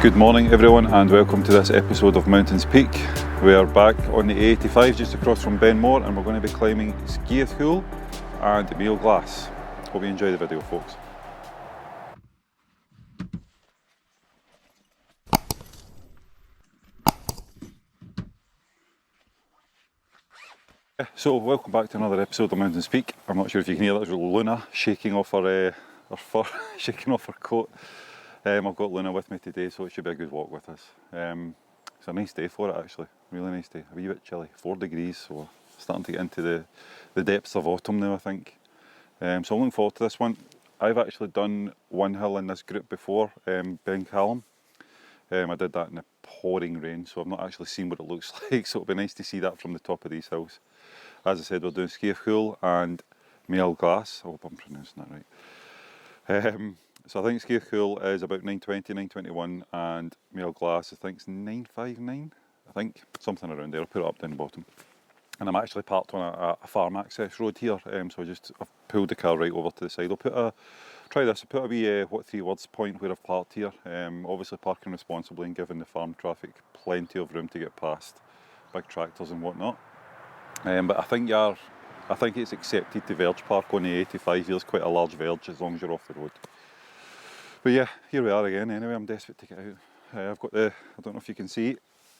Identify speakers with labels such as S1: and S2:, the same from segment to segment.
S1: Good morning everyone and welcome to this episode of Mountains Peak. We are back on the A85 just across from Benmore and we're going to be climbing Sgiath Chùil and Meall Glas. Hope you enjoy the video, folks. So welcome back to another episode of Mountains Peak. I'm not sure if you can hear that, there's Luna shaking off her fur, shaking off her coat. I've got Luna with me today, so it should be a good walk with us. It's a nice day for it actually, really nice day. A wee bit chilly, 4 degrees, so starting to get into the depths of autumn now I think. So I'm looking forward to this one. I've actually done one hill in this group before, Ben Callum. I did that in the pouring rain, so I've not actually seen what it looks like, so it'll be nice to see that from the top of these hills. As I said, we're doing Sgiath Chùil and Meall Glas. I hope I'm pronouncing that right. So I think Sgiath Chùil is about 920, 921 and Meall Glas I think is 959, I think, something around there. I'll put it up down the bottom. And I'm actually parked on a farm access road here, so I've pulled the car right over to the side. I'll put a wee 3 words point where I've parked here. Obviously parking responsibly and giving the farm traffic plenty of room to get past big tractors and whatnot. But I think it's accepted to verge park on the 85. There's quite a large verge as long as you're off the road. But yeah, here we are again anyway. I'm desperate to get out. I've got I don't know if you can see,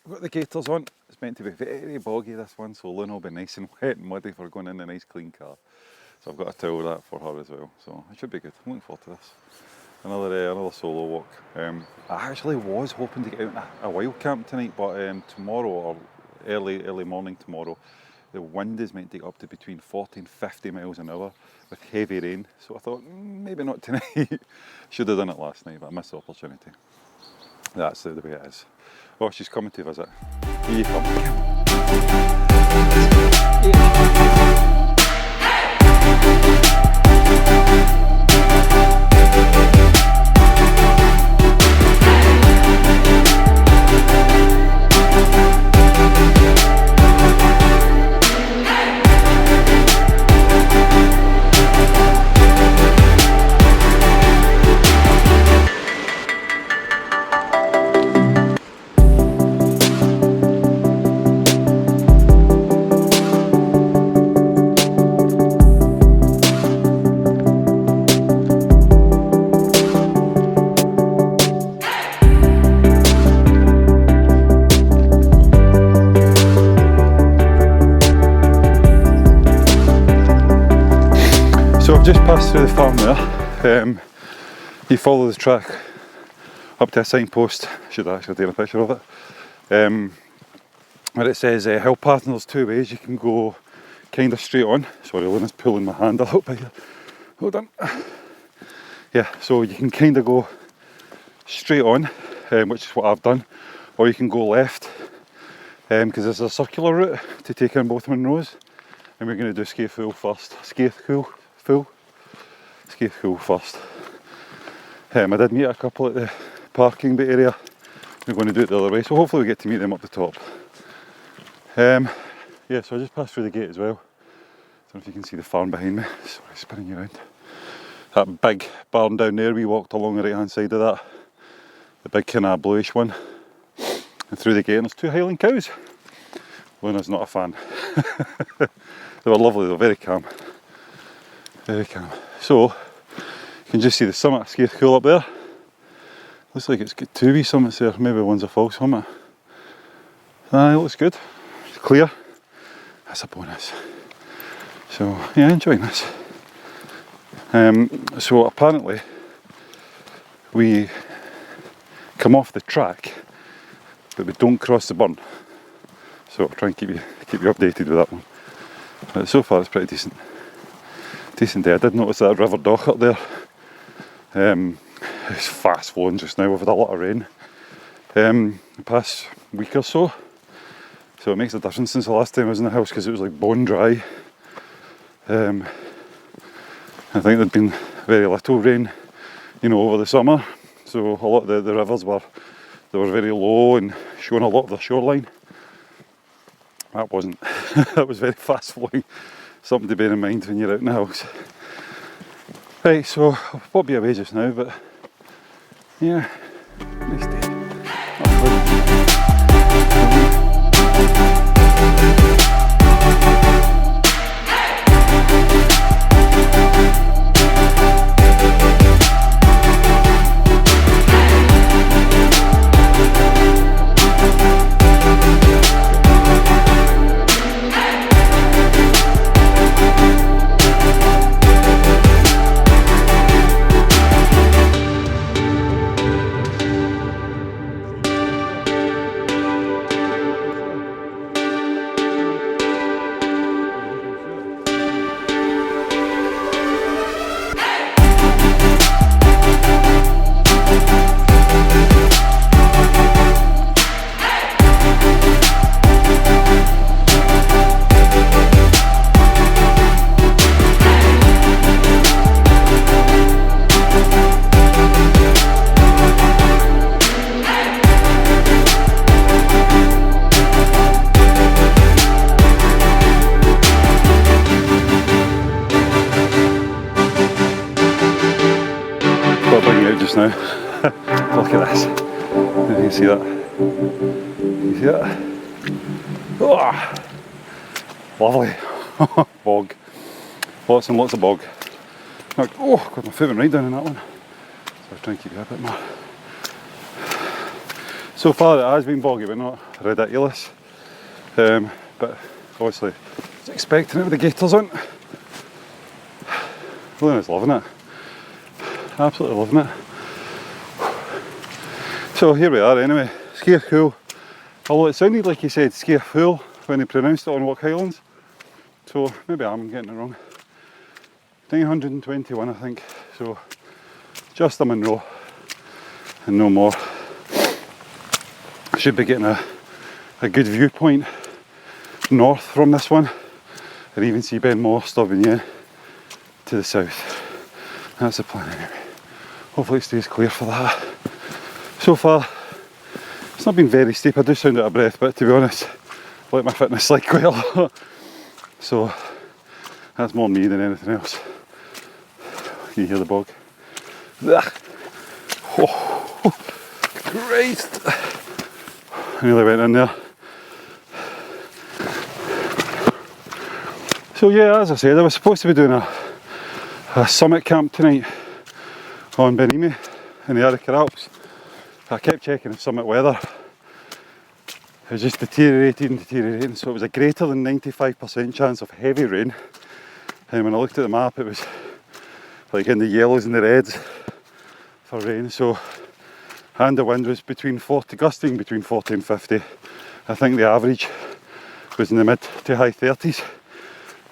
S1: I've got the gaiters on. It's meant to be very boggy this one, so Luna will be nice and wet and muddy for going in a nice clean car. So I've got a towel that for her as well, so it should be good. I'm looking forward to this. Another solo walk. I actually was hoping to get out in a wild camp tonight, but tomorrow or early morning tomorrow, the wind is meant to get up to between 40 and 50 miles an hour with heavy rain. So I thought, maybe not tonight. Should have done it last night, but I missed the opportunity. That's the way it is. Oh, she's coming to visit. Here you come. So I've just passed through the farm there. You follow the track up to a signpost, I should actually take a picture of it, where it says hill path, and there's 2 ways. You can go kind of straight on. Sorry, Luna's pulling my hand a little bit here. Hold on. Yeah, so you can kind of go straight on, which is what I've done, or you can go left, because there's a circular route to take in both Monroes, and we're going to do Sgiath Chùil first. Sgiath Chùil first. I did meet a couple at the parking bay area. We're going to do it the other way, so hopefully we get to meet them up the top. Yeah, so I just passed through the gate as well. Don't know if you can see the farm behind me. Sorry, spinning you around. That big barn down there, we walked along the right hand side of that. The big kind of bluish one. And through the gate, and there's 2 Highland Coos. Luna's not a fan. They were lovely, they were very calm. Very calm. So, you can just see the summit of Sgiath Chùil up there. Looks like it's got 2 wee summits there, maybe one's a false summit. It looks good. It's clear. That's a bonus. So, yeah, enjoying this. So apparently, we come off the track, but we don't cross the burn. So I'll try and keep you updated with that one. But so far it's pretty decent. Decent day. I did notice that river dock up there. It's fast flowing just now. We've had a lot of rain the past week or so. So it makes a difference since the last time I was in the house, because it was like bone dry. I think there'd been very little rain, over the summer. So a lot of the rivers were very low and showing a lot of the shoreline. That wasn't. That was very fast flowing. Something to bear in mind when you're out in the house. Right, so I'll be away just now, but yeah, nice day. now. Look at this. You can see that. You see that? Oh, lovely. Bog. Lots and lots of bog. Like, oh, got my foot went right down in that one. So I'll try and keep it a bit more. So far it has been boggy, but not ridiculous. But obviously, I was expecting it with the gaiters on. Luna's loving it. Absolutely loving it. So here we are anyway, Sgiath Chùil. Although it sounded like he said Sgiath Chùil when he pronounced it on Walk Highlands. So maybe I'm getting it wrong. 921 I think. So just a Monroe and no more. Should be getting a good viewpoint north from this one, and even see Ben Moore Staubigne to the south. That's the plan anyway. Hopefully it stays clear for that. So far, it's not been very steep. I do sound out of breath, but to be honest, I let my fitness slide quite a lot. So that's more me than anything else. You hear the bog? Oh, Christ! I nearly went in there. So yeah, as I said, I was supposed to be doing a summit camp tonight on Benimi in the Arctic Alps. I kept checking the summit weather. It was just deteriorating, so it was a greater than 95% chance of heavy rain. And when I looked at the map, it was like in the yellows and the reds for rain. So, and the wind was gusting between 40 and 50. I think the average was in the mid to high 30s.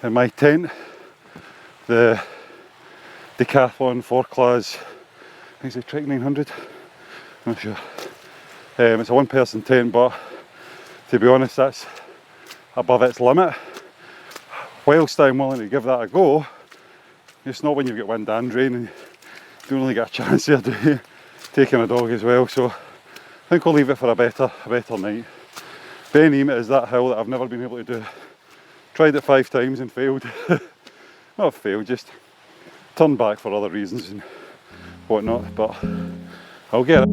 S1: In my tent, the Decathlon 4-class, I think it's a Trek 900, I'm not sure. It's a one-person tent, but to be honest, that's above its limit. Whilst I'm willing to give that a go, it's not when you've got wind and rain and you don't really get a chance there, do you? Taking a dog as well, so I think I'll leave it for a better night. Benimi is that hill that I've never been able to do. Tried it 5 times and failed. Not failed, just turned back for other reasons and whatnot, but I'll get it.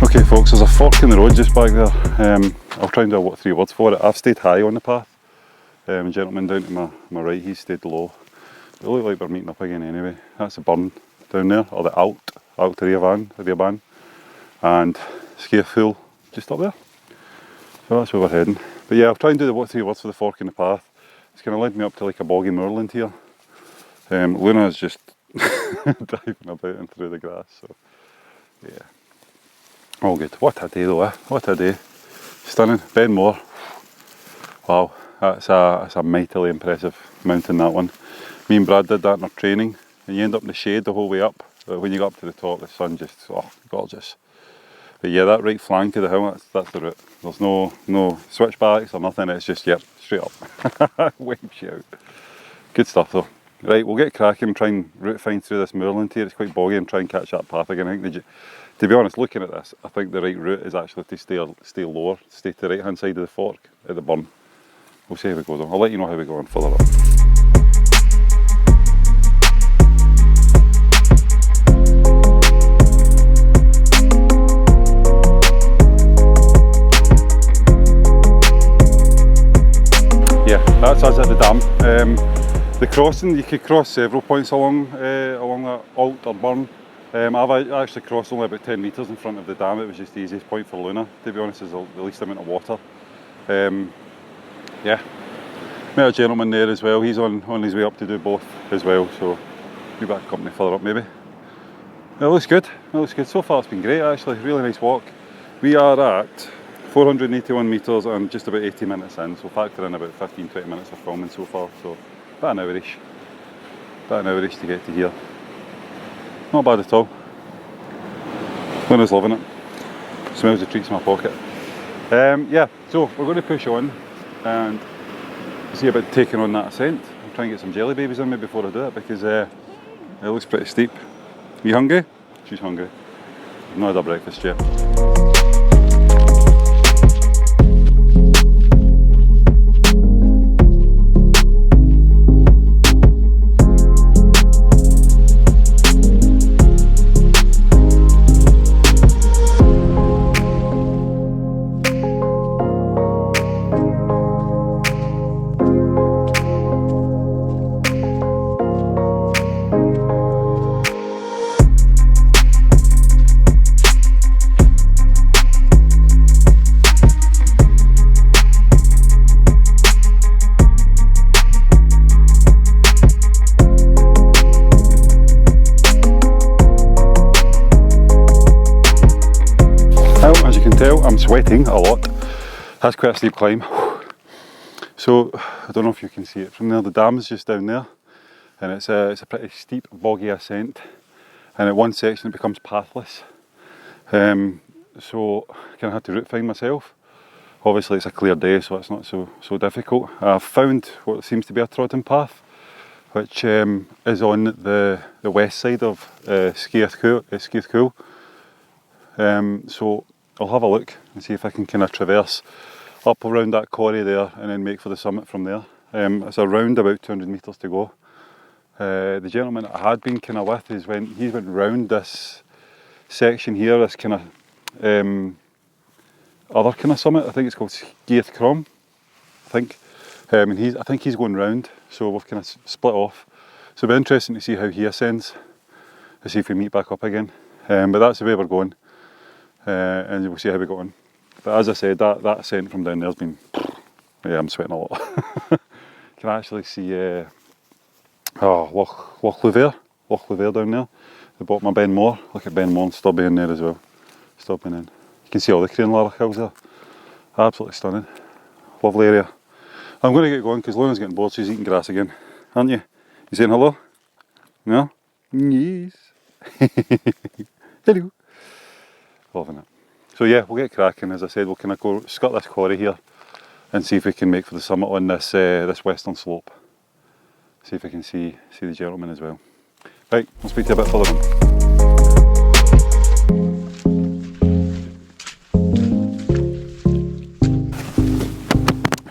S1: Okay folks, there's a fork in the road just back there. I'll try and do a 3 words for it. I've stayed high on the path. A gentleman down to my right, he's stayed low. It looks like we're meeting up again anyway. That's the burn down there, or the Allt Rioban, and Sgiath Chùil just up there. So that's where we're heading. But yeah, I'll try and do the 3 words for the fork in the path. It's going to lead me up to like a boggy moorland here. Luna's just diving about and through the grass, so yeah. All good. What a day though, eh? What a day. Stunning. Ben Moore. Wow, that's a mightily impressive mountain, that one. Me and Brad did that in our training, and you end up in the shade the whole way up. But when you go up to the top, the sun just, oh, gorgeous. But yeah, that right flank of the hill, that's the route. There's no switchbacks or nothing, it's just, yep, straight up. Wipes you out. Good stuff though. Right, we'll get cracking, try and route find through this moorland here. It's quite boggy, and try and catch that path again. I think to be honest, looking at this, I think the right route is actually to stay lower, stay to the right hand side of the fork at the burn. We'll see how we go though. I'll let you know how we go on further up. Yeah, that's us at the dam. The crossing, you could cross several points along that Allt or burn. I've actually crossed only about 10 metres in front of the dam. It was just the easiest point for Luna, to be honest, is the least amount of water. Yeah, met a gentleman there as well. He's on his way up to do both as well, so be back company further up maybe. It looks good, it looks good. So far it's been great actually, really nice walk. We are at 481 metres and just about 80 minutes in, so factor in about 15-20 minutes of filming so far, so about an hourish. About an hourish to get to here. Not bad at all. Luna's loving it. Smells the treats in my pocket. Yeah, so we're going to push on and see about taking on that ascent. I'm trying to get some jelly babies in me before I do it because it looks pretty steep. You hungry? She's hungry. I've not had a breakfast yet. I'm sweating a lot. That's quite a steep climb. So I don't know if you can see it from there. The dam's just down there, and it's a pretty steep, boggy ascent. And at one section it becomes pathless. So I kind of had to route find myself. Obviously it's a clear day, so it's not so difficult. I've found what seems to be a trodden path, which is on the west side of Sgiath Chùil. So I'll have a look and see if I can kind of traverse up around that corrie there and then make for the summit from there. It's around about 200 metres to go. The gentleman I had been kind of with is when he went round this section here, this kind of other kind of summit. I think it's called Sgiath Chùil, I think. And I think he's going round, so we've kind of split off. So it'll be interesting to see how he ascends, to see if we meet back up again. But that's the way we're going. And we'll see how we go on. But as I said, that ascent from down there's been, yeah, I'm sweating a lot. Can actually see Loch Luvere down there, the bottom of Ben More. Look at Ben More and Stubby in there as well. Stopping in. You can see all the Allt Rioban there. Absolutely stunning. Lovely area. I'm going to get going because Luna's getting bored. She's eating grass again, aren't you? You saying hello? No? Yes. Hello. Loving it. So yeah, we'll get cracking. As I said, we'll kind of go skirt this corrie here and see if we can make for the summit on this this western slope. See if we can see the gentleman as well. Right, I'll speak to you a bit further on.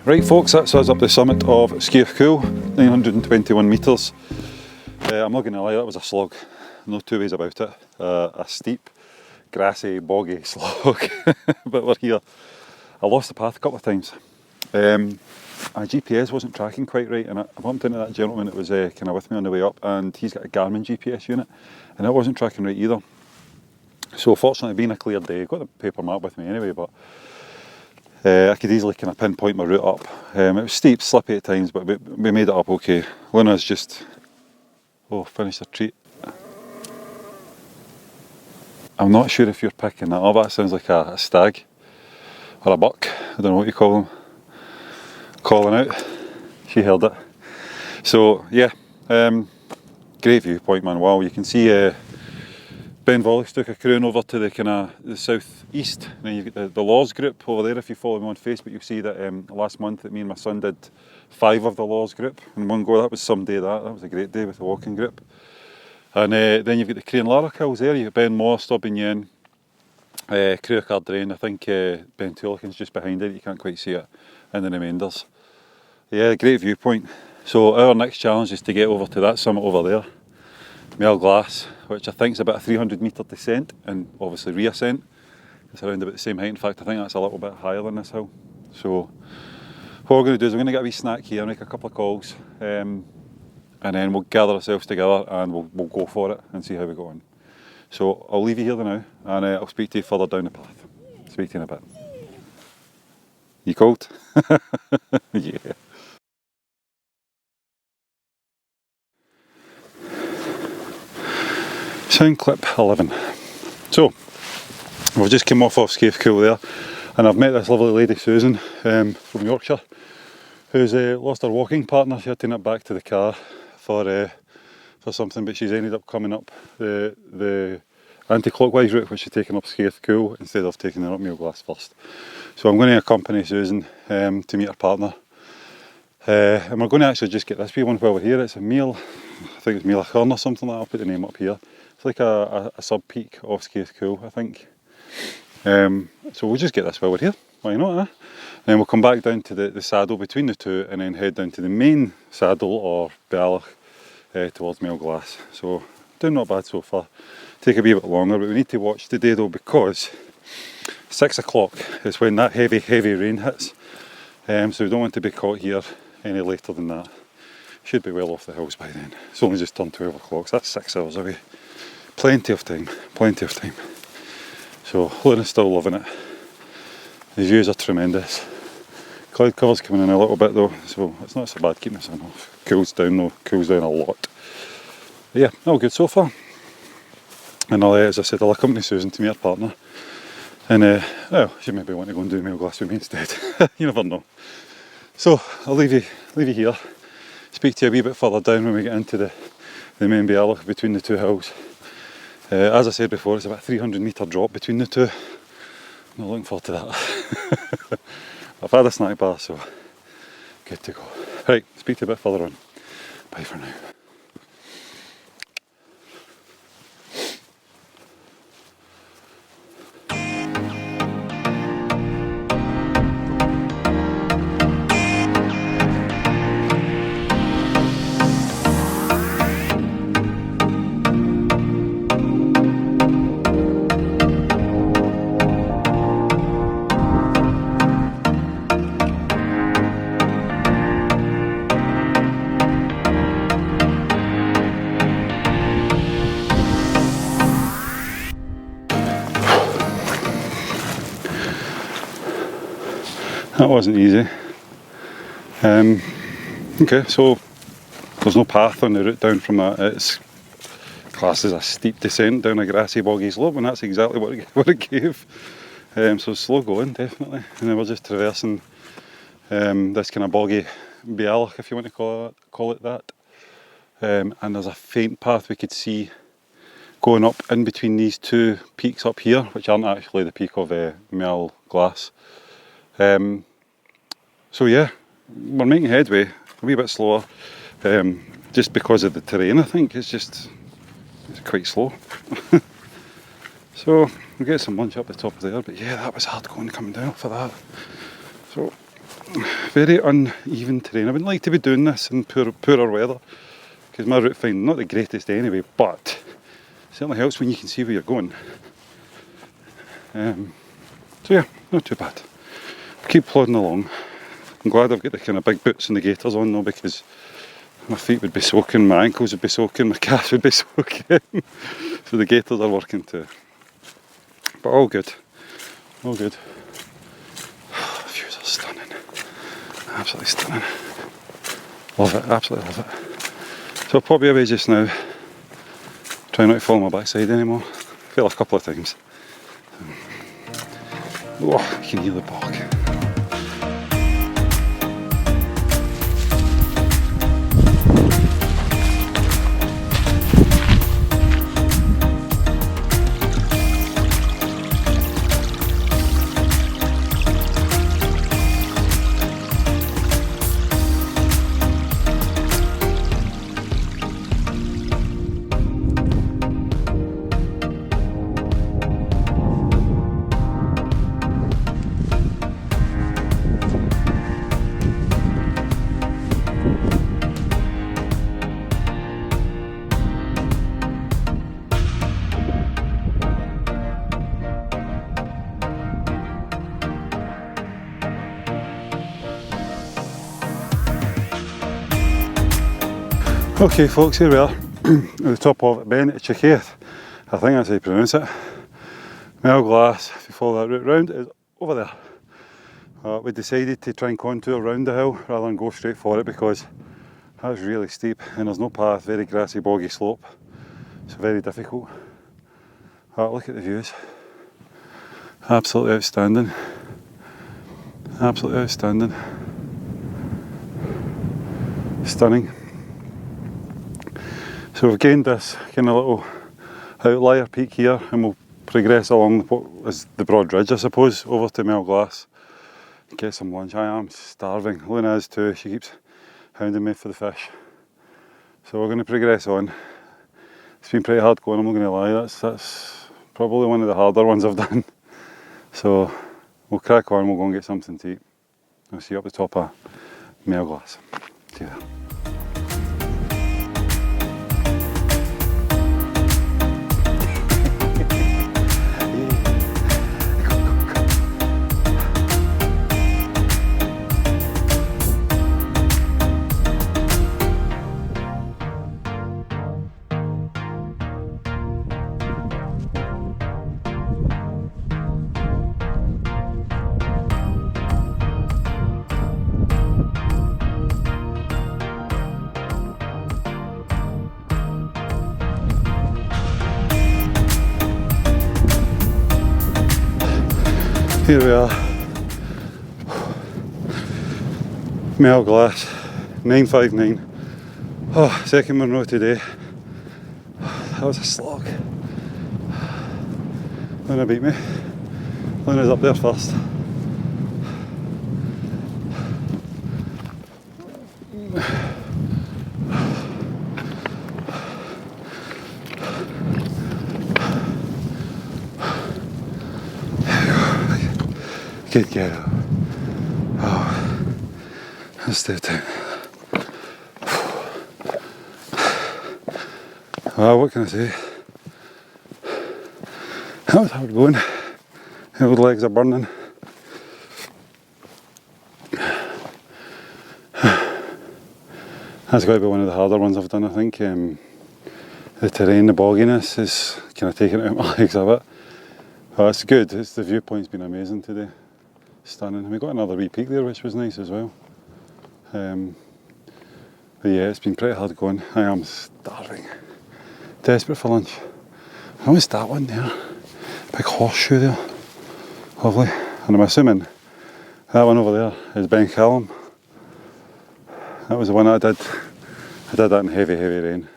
S1: Right folks, that's us up the summit of Sgiath Chùil, 921 metres. I'm not going to lie, that was a slog. No two ways about it. A steep, grassy, boggy slog, but we're here. I lost the path a couple of times. My GPS wasn't tracking quite right, and I bumped into that gentleman that was kind of with me on the way up, and he's got a Garmin GPS unit, and it wasn't tracking right either. So fortunately, being a clear day, I've got the paper map with me anyway, but I could easily kind of pinpoint my route up. It was steep, slippy at times, but we made it up okay. Luna's just, finished her treat. I'm not sure if you're picking that up. That sounds like a stag or a buck. I don't know what you call them. Calling out. She held it. So yeah, great viewpoint, man. Wow, you can see Ben Vollistook accruing over to the kind of the southeast. And then you've got the Laws group over there. If you follow me on Facebook, you'll see that last month that me and my son did 5 of the Laws group in one go. That was some day. That was a great day with the walking group. And then you've got the Corrie hills there. You've got Ben More, Stubby Yen, Cruachard Drain. I think Ben Tullican's just behind it. You can't quite see it. And the remainders. Yeah, great viewpoint. So our next challenge is to get over to that summit over there, Meall Glas, which I think is about a 300 metre descent and obviously reascent. It's around about the same height. In fact, I think that's a little bit higher than this hill. So what we're going to do is we're going to get a wee snack here, make a couple of calls, and then we'll gather ourselves together and we'll go for it and see how we go on. So I'll leave you here now, and I'll speak to you further down the path. Speak to you in a bit. You cold? Yeah. Sound clip 11. So, we've just come off Sgiath Chùil there, and I've met this lovely lady Susan from Yorkshire, who's lost her walking partner. She had to nip back to the car for something, but she's ended up coming up the anti-clockwise route, which she's taken up Sgiath Chùil instead of taking her up Meall Glas first. So I'm going to accompany Susan to meet her partner, and we're going to actually just get this wee one while we're here. It's a Meall, I think it's Meall Glas or something like that. I'll put the name up here. It's like a sub-peak of Sgiath Chùil, I think. So we'll just get this while we're here, why not, eh? And then we'll come back down to the saddle between the two, and then head down to the main saddle or bealach towards Meall Glas. So doing not bad so far. Take a wee bit longer, but we need to watch today though, because 6 o'clock is when that heavy rain hits. So we don't want to be caught here any later than that. Should be well off the hills by then. It's only just turned 12 o'clock, so that's 6 hours away. Plenty of time, plenty of time. So Luna's still loving it. The views are tremendous. Cloud cover's coming in a little bit though, so it's not so bad keeping the sun off. Cools down though, cools down a lot. But yeah, all good so far. And as I said, I'll accompany Susan to meet her partner. And well, she maybe want to go and do Meall Glas with me instead. You never know. So I'll leave you here. Speak to you a wee bit further down when we get into the main bealach between the two hills. As I said before, it's about a 300 metre drop between the two. Not looking forward to that. I've had a snack bar, so good to go. Right, speak to you a bit further on. Bye for now. That wasn't easy. Okay, so there's no path on the route down from that. It's classed as a steep descent down a grassy boggy slope, and that's exactly what it gave. So slow going, definitely. And then we're just traversing this kind of boggy bealach, if you want to call it that. And there's a faint path we could see going up in between these two peaks up here, which aren't actually the peak of Meall Glas. So yeah, we're making headway, a wee bit slower, just because of the terrain. I think it's quite slow. So we'll get some lunch up the top of there, but yeah, that was hard going coming down for that. So very uneven terrain. I wouldn't like to be doing this in poorer weather, because my route finding not the greatest anyway, but it certainly helps when you can see where you're going. So yeah, not too bad. Keep plodding along. I'm glad I've got the kind of big boots and the gaiters on though, because my feet would be soaking, my ankles would be soaking, my calves would be soaking. So the gaiters are working too. But all good, all good. The views are stunning, absolutely stunning. Love it, absolutely love it. So I'll pop you away just now. Try not to fall on my backside anymore. I fell a couple of times. Oh, you can hear the bog. Okay folks, here we are at the top of Sgiath. I think that's how you pronounce it. Meall Glas, if you follow that route round, is over there. We decided to try and contour around the hill rather than go straight for it, because that's really steep and there's no path, very grassy boggy slope. so very difficult. Oh, look at the views. Absolutely outstanding. Absolutely outstanding. Stunning. So we've gained this kind of little outlier peak here, and we'll progress along what is the broad ridge, I suppose, over to Meall Glas. Get some lunch. I am starving. Luna is too. She keeps hounding me for the fish. So we're going to progress on. It's been pretty hard going, I'm not going to lie. That's probably one of the harder ones I've done. So we'll crack on, we'll go and get something to eat. I'll see you up the top of Meall Glas. See you there. Here we are, Meall Glas, 959. Oh, second Monroe today. That was a slog. Luna beat me. Luna's up there first. Good girl. Oh, let's do it. Well, what can I say? That was hard going. The old legs are burning. That's got to be one of the harder ones I've done, I think. The terrain, the bogginess is kind of taking it out my legs a bit. Well, it's good. The viewpoint's been amazing today. Stunning. And we got another wee peak there, which was nice as well. But yeah, it's been pretty hard going. I am starving. Desperate for lunch. I missed that one there. Big horseshoe there. Lovely. And I'm assuming that one over there is Ben Callum. That was the one I did. I did that in heavy, heavy rain.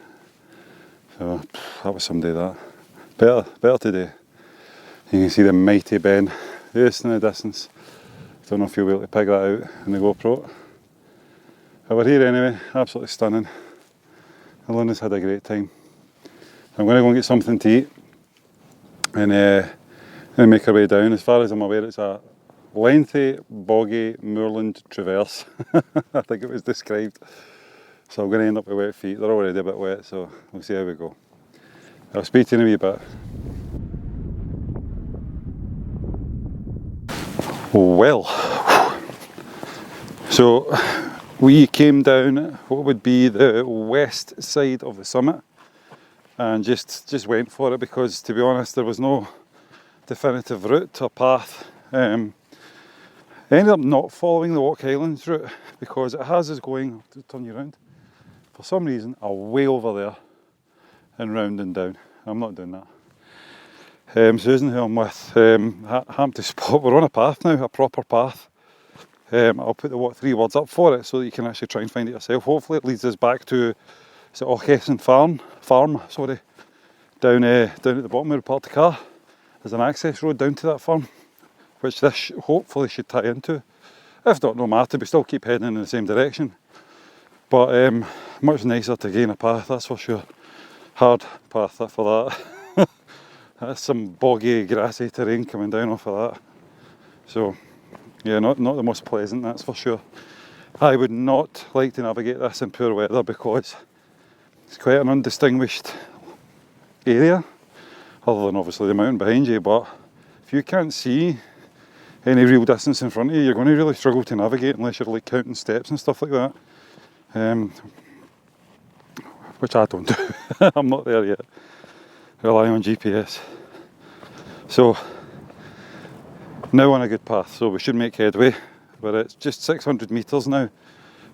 S1: So that was some day that. Better today. You can see the mighty Ben just in the distance. Don't know if you'll be able to peg that out in the GoPro. But we're here anyway, absolutely stunning. And Luna's had a great time. I'm going to go and get something to eat and make our way down. As far as I'm aware, it's a lengthy, boggy moorland traverse. I think it was described. So I'm going to end up with wet feet. They're already a bit wet, so we'll see how we go. I'll speak to you in a wee bit. Well, so we came down what would be the west side of the summit and just went for it because, to be honest, there was no definitive route or path. I ended up not following the Walk Highlands route because it has us going, to turn you around, for some reason, way over there and round and down. I'm not doing that. Susan, who I'm with, happened to spot we're on a path now, a proper path. I'll put the 3 words up for it so that you can actually try and find it yourself. Hopefully it leads us back to the Auchessan farm, down at the bottom of the parked car. There's an access road down to that farm, which this hopefully should tie into. If not, no matter, we still keep heading in the same direction. But much nicer to gain a path, that's for sure. Hard path for that. That's some boggy, grassy terrain coming down off of that. So, yeah, not the most pleasant, that's for sure. I would not like to navigate this in poor weather because it's quite an undistinguished area, other than obviously the mountain behind you. But if you can't see any real distance in front of you, you're going to really struggle to navigate unless you're like counting steps and stuff like that. Which I don't do. I'm not there yet. Rely on GPS. So now on a good path, so we should make headway. But it's just 600 metres now.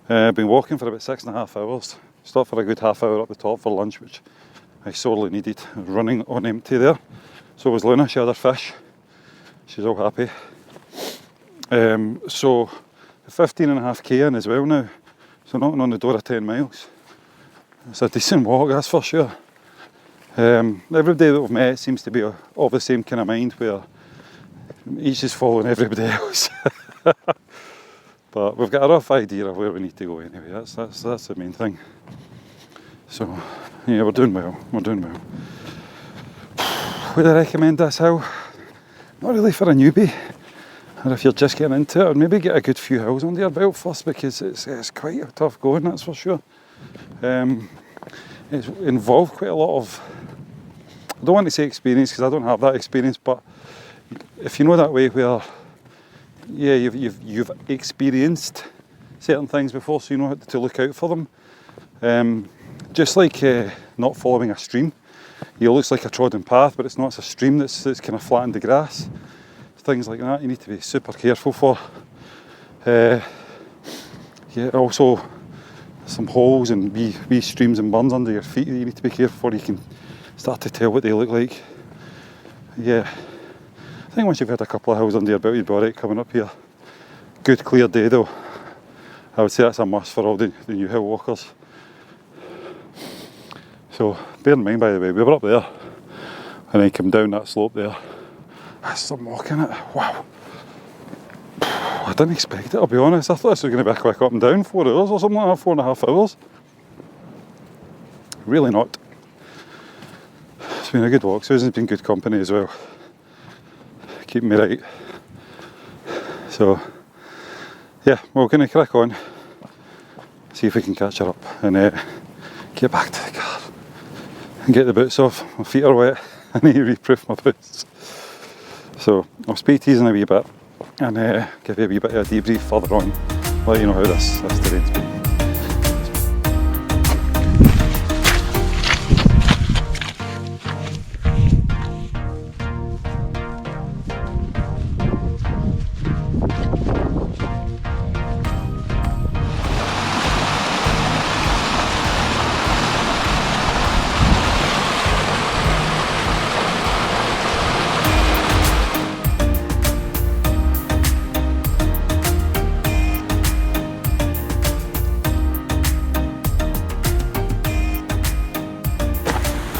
S1: I've been walking for about 6.5 hours. Stopped for a good half hour up the top for lunch, which I sorely needed. Running on empty there. So was Luna, she had her fish. She's all happy. So 15.5k in as well now. So knocking on the door of 10 miles. It's a decent walk, that's for sure. Everybody that we've met seems to be of the same kind of mind, where each is following everybody else. But we've got a rough idea of where we need to go anyway. That's the main thing. So yeah, we're doing well. Would I recommend this hill? Not really for a newbie, or if you're just getting into it, or maybe get a good few hills under your belt first, because it's quite tough going, that's for sure. It's involved quite a lot of, I don't want to say experience because I don't have that experience, but if you know that way where, yeah, you've experienced certain things before, so you know how to look out for them. Just like not following a stream. It looks like a trodden path, but it's not. It's a stream that's kind of flattened the grass. Things like that you need to be super careful for. Yeah, also some holes and wee streams and burns under your feet that you need to be careful for. You can start to tell what they look like. Yeah, I think once you've had a couple of hills under your belt, you'd be alright coming up here. Good clear day though. I would say that's a must for all the new hill walkers. So bear in mind, by the way, we were up there and then come down that slope there. That's some walking it. Wow. I didn't expect it, I'll be honest. I thought this was going to be a quick up and down, 4 hours or something like that, 4.5 hours. Really not. It's been a good walk. Susan's been good company as well. Keeping me right. So, yeah, we're going to crack on. See if we can catch her up and get back to the car. And get the boots off. My feet are wet. I need to reproof my boots. So I'll speak to you in a wee bit and give you a wee bit of a debrief further on, let you know how this terrain's been.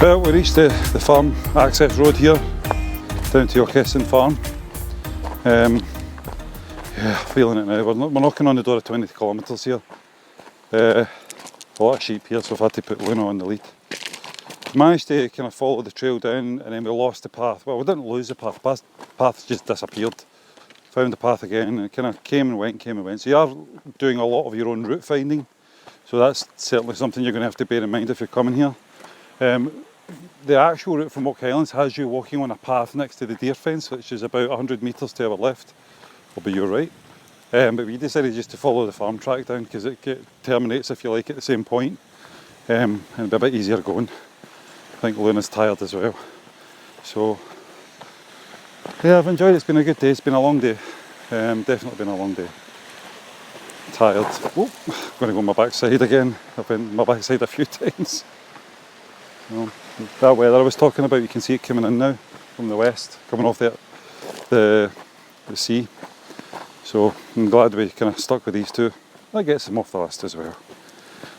S1: Well, we reached the farm access road here, down to Auchessan farm. Yeah, feeling it now. We're knocking on the door of 20 kilometres here. A lot of sheep here, so I've had to put Luna on the lead. Managed to kind of follow the trail down, and then we lost the path. Well, we didn't lose the path. The path just disappeared. Found the path again, and it kind of came and went. So you are doing a lot of your own route finding. So that's certainly something you're going to have to bear in mind if you're coming here. The actual route from Oak Highlands has you walking on a path next to the deer fence, which is about 100 metres to our left, will be your right. But we decided just to follow the farm track down because it terminates, if you like, at the same point, and it'll be a bit easier going. I think Luna's tired as well. So yeah, I've enjoyed it. It's been a good day. It's been a long day. Definitely been a long day. Tired. Oh, I'm going to go on my backside again. I've been on my backside a few times. Well, that weather I was talking about, you can see it coming in now from the west, coming off the sea. So I'm glad we kind of stuck with these two. That gets them off the list as well.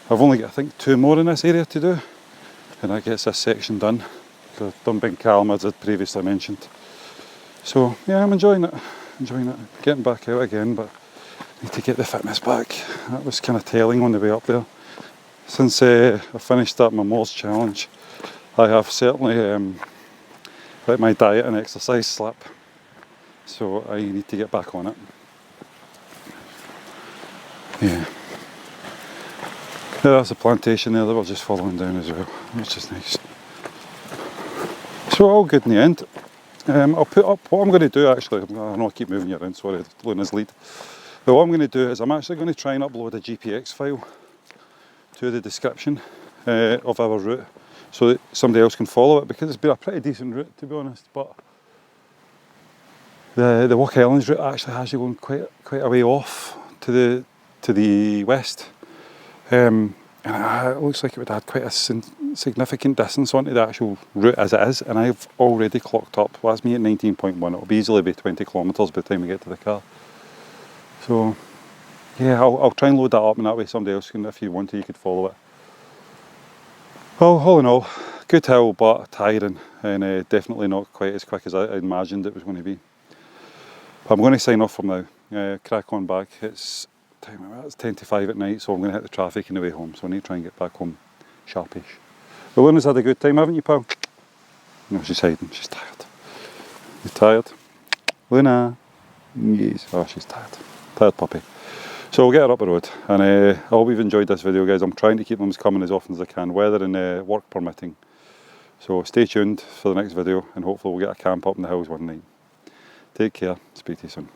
S1: I've only got, I think, 2 more in this area to do, and that gets this section done. So I've done Big Calm, as I'd previously mentioned. So yeah, I'm enjoying it. Getting back out again, but I need to get the fitness back. That was kind of telling on the way up there. Since I finished up my Meall challenge, I have certainly let my diet and exercise slip. So I need to get back on it. Yeah. That's a plantation there that we're just following down as well, which is nice. So all good in the end. I'll put up what I'm going to do actually. I know I keep moving you around, sorry, Luna's lead. But what I'm going to do is I'm actually going to try and upload a GPX file to the description of our route so that somebody else can follow it, because it's been a pretty decent route, to be honest. But the Oak Highlands route actually has you going quite a way off to the west. And it looks like it would add quite a significant distance onto the actual route as it is, and I've already clocked up. Well, that's me at 19.1. It'll be easily be 20 kilometres by the time we get to the car. So yeah, I'll try and load that up, and that way somebody else can, if you want to, you could follow it. Well, all in all, good hill but tiring, and definitely not quite as quick as I imagined it was going to be. But I'm going to sign off from now, crack on back. It's 10 to 5 at night, so I'm going to hit the traffic on the way home, so I need to try and get back home sharpish. But Luna's had a good time, haven't you, pal? No, she's hiding, she's tired. You tired? Luna? Yes. Oh, she's tired. Tired puppy. So we'll get her up the road, and I hope you've enjoyed this video, guys. I'm trying to keep them coming as often as I can, weather and work permitting. So stay tuned for the next video, and hopefully we'll get a camp up in the hills one night. Take care, speak to you soon.